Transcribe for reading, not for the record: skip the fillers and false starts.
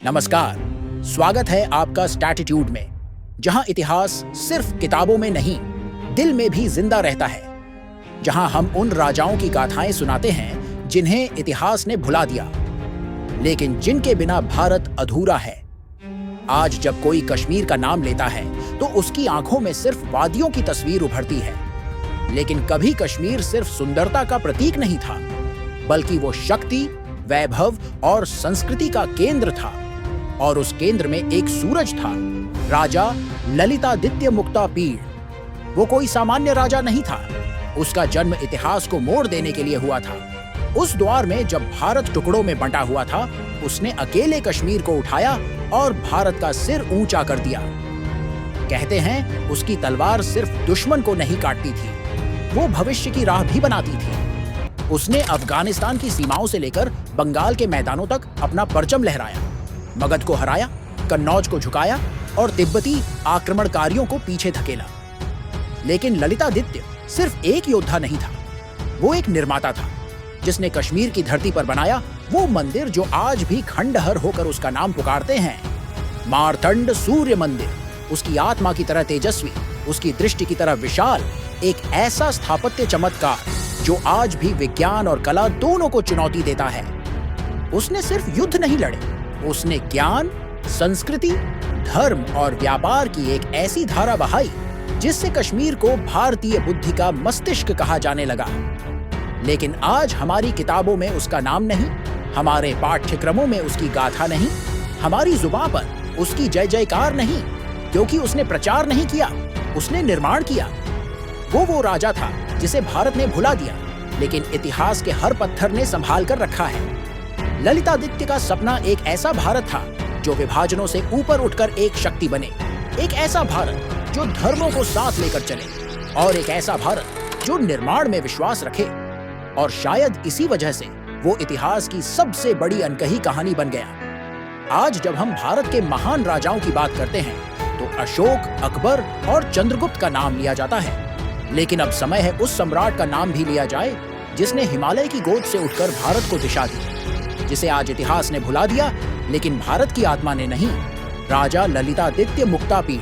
नमस्कार, स्वागत है आपका स्टैटिट्यूड में, जहां इतिहास सिर्फ किताबों में नहीं, दिल में भी जिंदा रहता है। जहां हम उन राजाओं की गाथाएं सुनाते हैं जिन्हें इतिहास ने भुला दिया, लेकिन जिनके बिना भारत अधूरा है। आज जब कोई कश्मीर का नाम लेता है तो उसकी आंखों में सिर्फ वादियों की तस्वीर उभरती है, लेकिन कभी कश्मीर सिर्फ सुंदरता का प्रतीक नहीं था, बल्कि वो शक्ति, वैभव और संस्कृति का केंद्र था। और उस केंद्र में एक सूरज था, राजा ललितादित्य मुक्तापीड़। वो कोई सामान्य राजा नहीं था, उसका जन्म इतिहास को मोड़ देने के लिए हुआ था। उस द्वार में जब भारत टुकड़ों में बंटा हुआ था, उसने अकेले कश्मीर को उठाया और भारत का सिर ऊंचा कर दिया। कहते हैं उसकी तलवार सिर्फ दुश्मन को नहीं काटती थी, वो भविष्य की राह भी बनाती थी। उसने अफगानिस्तान की सीमाओं से लेकर बंगाल के मैदानों तक अपना परचम लहराया, मगध को हराया, कन्नौज को झुकाया और तिब्बती आक्रमणकारियों को पीछे धकेला। लेकिन ललितादित्य सिर्फ एक योद्धा नहीं था, वो एक निर्माता था, जिसने कश्मीर की धरती पर बनाया वो मंदिर जो आज भी खंडहर होकर उसका नाम पुकारते हैं, मारतंड सूर्य मंदिर। उसकी आत्मा की तरह तेजस्वी, उसकी दृष्टि की तरह विशाल, एक ऐसा स्थापत्य चमत्कार जो आज भी विज्ञान और कला दोनों को चुनौती देता है। उसने सिर्फ युद्ध नहीं लड़े, उसने ज्ञान, संस्कृति, धर्म और व्यापार की एक ऐसी धारा बहाई जिससे कश्मीर को भारतीय बुद्धि का मस्तिष्क कहा जाने लगा। लेकिन आज हमारी किताबों में उसका नाम नहीं, हमारे पाठ्यक्रमों में उसकी गाथा नहीं, हमारी जुबान पर उसकी जय जयकार नहीं, क्योंकि उसने प्रचार नहीं किया, उसने निर्माण किया। वो राजा था जिसे भारत ने भुला दिया, लेकिन इतिहास के हर पत्थर ने संभाल कर रखा है। ललितादित्य का सपना एक ऐसा भारत था जो विभाजनों से ऊपर उठकर एक शक्ति बने, एक ऐसा भारत जो धर्मों को साथ लेकर चले, और एक ऐसा भारत जो निर्माण में विश्वास रखे। और शायद इसी वजह से वो इतिहास की सबसे बड़ी अनकही कहानी बन गया। आज जब हम भारत के महान राजाओं की बात करते हैं तो अशोक, अकबर और चंद्रगुप्त का नाम लिया जाता है, लेकिन अब समय है उस सम्राट का नाम भी लिया जाए जिसने हिमालय की गोद से उठकर भारत को दिशा दी, जिसे आज इतिहास ने भुला दिया, लेकिन भारत की आत्मा ने नहीं। राजा ललितादित्य मुक्तापीड़।